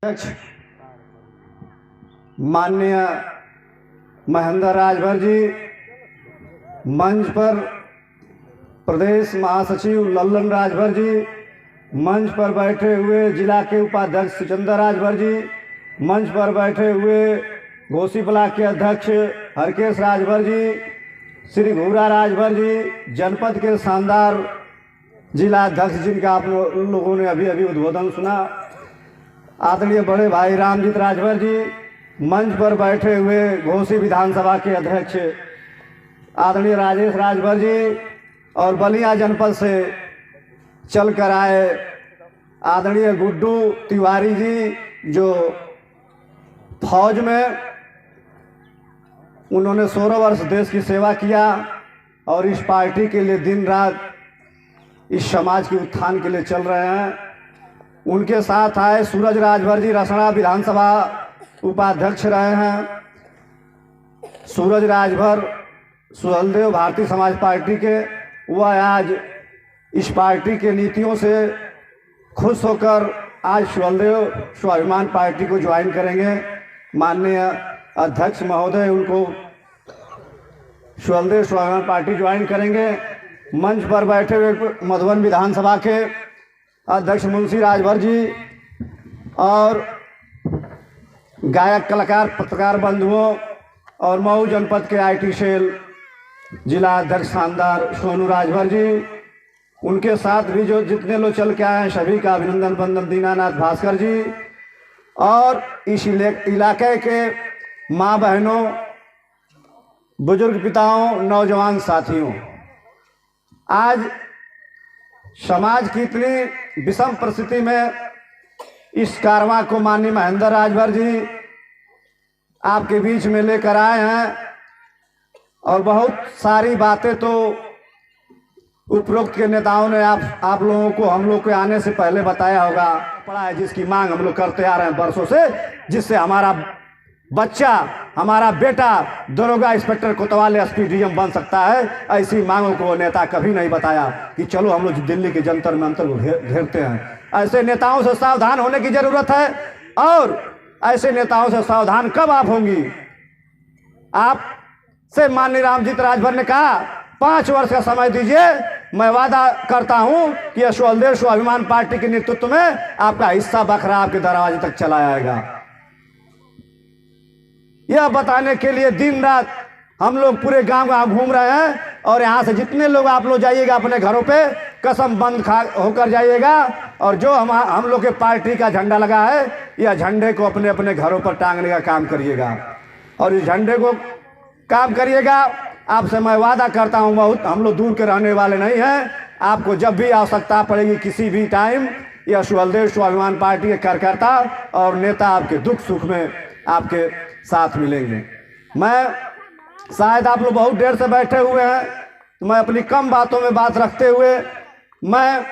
अध्यक्ष माननीय महेंद्र राजभर जी, मंच पर प्रदेश महासचिव लल्लन राजभर जी, मंच पर बैठे हुए जिला के उपाध्यक्ष सुचंदर राजभर जी, मंच पर बैठे हुए घोसी ब्लॉक के अध्यक्ष हरकेश राजभर जी, श्री घूरा राजभर जी, जनपद के शानदार जिला अध्यक्ष जिनका आप लोगों ने अभी अभी उद्बोधन सुना, आदरणीय बड़े भाई रामजीत राजभर जी, मंच पर बैठे हुए घोसी विधानसभा के अध्यक्ष आदरणीय राजेश राजभर जी और बलिया जनपद से चलकर आए आदरणीय गुड्डू तिवारी जी, जो फौज में उन्होंने 16 वर्ष देश की सेवा किया और इस पार्टी के लिए दिन रात इस समाज के उत्थान के लिए चल रहे हैं। उनके साथ आए सूरज राजभर जी, रसड़ा विधानसभा उपाध्यक्ष रहे हैं। सूरज राजभर सुहलदेव भारतीय समाज पार्टी के, वह आज इस पार्टी के नीतियों से खुश होकर आज सुहलदेव स्वाभिमान पार्टी को ज्वाइन करेंगे। माननीय अध्यक्ष महोदय उनको सुहलदेव स्वाभिमान पार्टी ज्वाइन करेंगे। मंच पर बैठे हुए मधुबन विधानसभा के अध्यक्ष मुंशी राजभर जी और गायक कलाकार पत्रकार बंधुओं और मऊ जनपद के आईटी सेल जिला अध्यक्ष शानदार सोनू राजभर जी, उनके साथ भी जो जितने लोग चल के आए हैं सभी का अभिनंदन बंदन दीनानाथ भास्कर जी और इस इलाके के माँ बहनों, बुजुर्ग पिताओं, नौजवान साथियों, आज समाज की इतनी विषम परिस्थिति में इस कारवां को माननीय महेंद्र राजभर जी आपके बीच में लेकर आए हैं और बहुत सारी बातें तो उपरोक्त के नेताओं ने आप लोगों को हम लोग के आने से पहले बताया होगा। पड़ा है जिसकी मांग हम लोग करते आ रहे हैं बरसों से, जिससे हमारा बच्चा, हमारा बेटा दरोगा, इंस्पेक्टर, कोतवाल, एसपी, डीएम बन सकता है। ऐसी मांगों को नेता कभी नहीं बताया कि चलो हम लोग दिल्ली के जंतर मंतर को घेरते हैं। ऐसे नेताओं से सावधान होने की जरूरत है और ऐसे नेताओं से सावधान कब आप होंगी? आप से माननीय रामजीत राजभर ने कहा 5 वर्ष का समय दीजिए, मैं वादा करता हूं कि सुहलदेव स्वाभिमान पार्टी के नेतृत्व में आपका हिस्सा बखरा आपके दरवाजे तक चला आएगा। यह बताने के लिए दिन रात हम लोग पूरे गांव घूम रहे हैं और यहाँ से जितने लोग आप लोग जाइएगा अपने घरों पे कसम बंद खा होकर जाइएगा और जो हम लोग के पार्टी का झंडा लगा है यह झंडे को अपने अपने घरों पर टांगने का काम करिएगा और इस झंडे को काम करिएगा। आपसे मैं वादा करता हूँ, बहुत हम लोग दूर के रहने वाले नहीं हैं। आपको जब भी आवश्यकता पड़ेगी किसी भी टाइम, यह सुहलदेव स्वाभिमान पार्टी के कार्यकर्ता और नेता आपके दुख सुख में आपके साथ मिलेंगे। मैं शायद आप लोग बहुत देर से बैठे हुए हैं, तो मैं अपनी कम बातों में बात रखते हुए मैं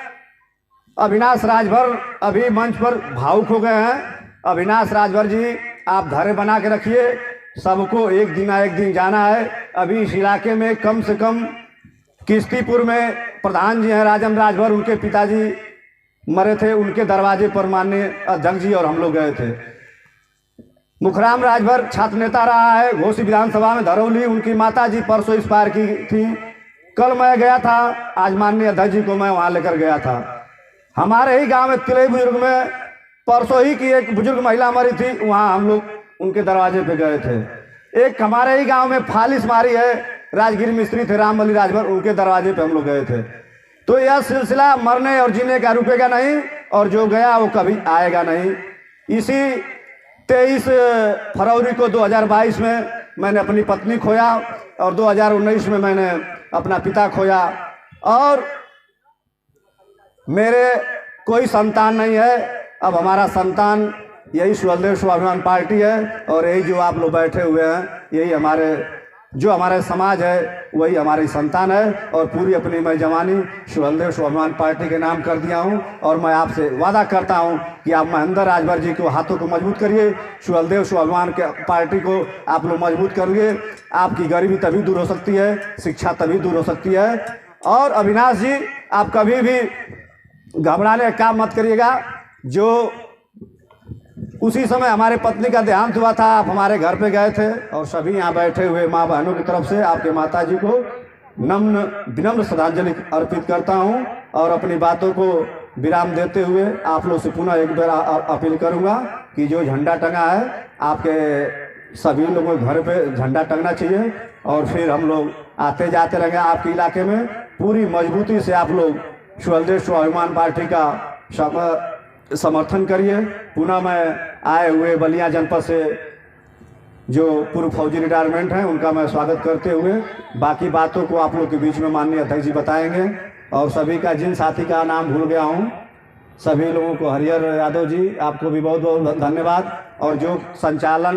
अविनाश राजभर अभी मंच पर भावुक हो गए हैं। अविनाश राजभर जी, आप धैर्य बना के रखिए, सबको एक दिन जाना है। अभी इस इलाके में कम से कम किश्तीपुर में प्रधान जी हैं राजन राजभर, उनके पिताजी मरे थे, उनके दरवाजे पर माननीय अध्यक्ष जी और हम लोग गए थे। मुखराम राजभर छात्र नेता रहा है घोसी विधानसभा में, धरौली, उनकी माता जी परसों एक्सपायर की थी। कल मैं गया था, आज माननीय अध्यक्ष जी को मैं वहां लेकर गया था। हमारे ही गांव में तिलई बुजुर्ग में परसों ही की एक बुजुर्ग महिला मरी थी, वहां हम लोग उनके दरवाजे पे गए थे। एक हमारे ही गांव में फालिस मारी है, राजगिरी मिस्त्री थे रामबली राजभर, उनके दरवाजे पे हम लोग गए थे। तो यह सिलसिला मरने और जीने का रुकेगा नहीं और जो गया वो कभी आएगा नहीं। इसी 23 फरवरी को 2022 में मैंने अपनी पत्नी खोया और 2019 में मैंने अपना पिता खोया और मेरे कोई संतान नहीं है। अब हमारा संतान यही सुहलदेव स्वाभिमान पार्टी है और यही जो आप लोग बैठे हुए हैं, यही हमारे समाज है, वही हमारी संतान है और पूरी अपनी मैं जवानी सुहलदेव स्वाभिमान पार्टी के नाम कर दिया हूं। और मैं आपसे वादा करता हूं कि आप महेंद्र राजभर जी को हाथों को मजबूत करिए, सुहलदेव स्वाभिमान के पार्टी को आप लोग मजबूत करिए। आपकी गरीबी तभी दूर हो सकती है, शिक्षा तभी दूर हो सकती है। और अविनाश जी, आप कभी भी घबराने का काम मत करिएगा। जो उसी समय हमारे पत्नी का देहांत हुआ था, आप हमारे घर पे गए थे और सभी यहाँ बैठे हुए माँ बहनों की तरफ से आपके माता जी को विनम्र श्रद्धांजलि अर्पित करता हूँ और अपनी बातों को विराम देते हुए आप लोग से पुनः एक बार अपील करूँगा कि जो झंडा टंगा है आपके सभी लोगों के घर पे झंडा टंगना चाहिए और फिर हम लोग आते जाते रहेंगे आपके इलाके में। पूरी मजबूती से आप लोग स्वदेश स्वाभिमान पार्टी का समर्थन करिए। पुनः मैं आए हुए बलिया जनपद से जो पूर्व फौजी रिटायरमेंट हैं उनका मैं स्वागत करते हुए बाकी बातों को आप लोग के बीच में माननीय अध्यक्ष जी बताएंगे। और सभी का, जिन साथी का नाम भूल गया हूँ, सभी लोगों को, हरिहर यादव जी आपको भी बहुत बहुत धन्यवाद और जो संचालन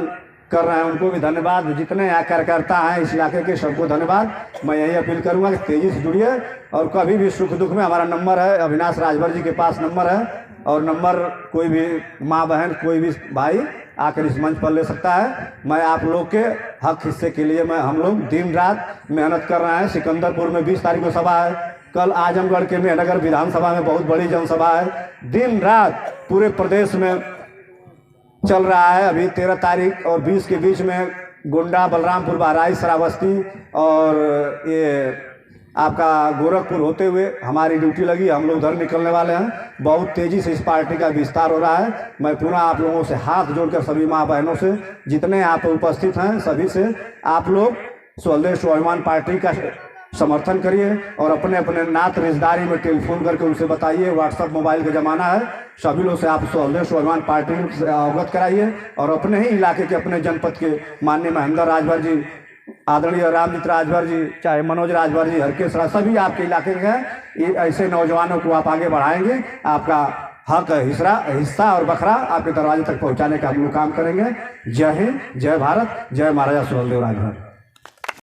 कर रहे हैं उनको भी धन्यवाद। जितने यहाँ कार्यकर्ता हैं इस इलाके के सबको धन्यवाद। मैं यही अपील करूँगा कि तेज़ी से जुड़िए और कभी भी सुख दुख में हमारा नंबर है, अविनाश राजभर जी के पास नंबर है और नंबर कोई भी माँ बहन कोई भी भाई आकर इस मंच पर ले सकता है। मैं आप लोग के हक हिस्से के लिए हम लोग दिन रात मेहनत कर रहे हैं। सिकंदरपुर में 20 तारीख को सभा है, कल आजमगढ़ के मेहनगर विधानसभा में बहुत बड़ी जनसभा है। दिन रात पूरे प्रदेश में चल रहा है। अभी 13 तारीख और 20 के बीच में गोंडा, बलरामपुर, बहराइच, श्रावस्ती और ये आपका गोरखपुर होते हुए हमारी ड्यूटी लगी। हम लोग उधर निकलने वाले हैं। बहुत तेज़ी से इस पार्टी का विस्तार हो रहा है। मैं पुनः आप लोगों से हाथ जोड़कर सभी माँ बहनों से, जितने आप उपस्थित हैं सभी से, आप लोग स्वदेश स्वाभिमान पार्टी का समर्थन करिए और अपने अपने नात रिश्तेदारी में टेलीफोन करके उनसे बताइए। व्हाट्सअप मोबाइल का ज़माना है, सभी लोग से आप स्वदेश स्वाभिमान पार्टी से अवगत कराइए और अपने ही इलाके के, अपने जनपद के माननीय महेंद्र राजभर जी, आदरणीय रामजीत राजभर जी, चाहे मनोज राजभर जी, हरकेश राज, सभी आपके इलाके के हैं। ऐसे नौजवानों को आप आगे बढ़ाएंगे। आपका हक, हिस्सा और बखरा आपके दरवाजे तक पहुंचाने का हम लोग काम करेंगे। जय हिंद, जय भारत, जय महाराजा सुहेलदेव राजभर।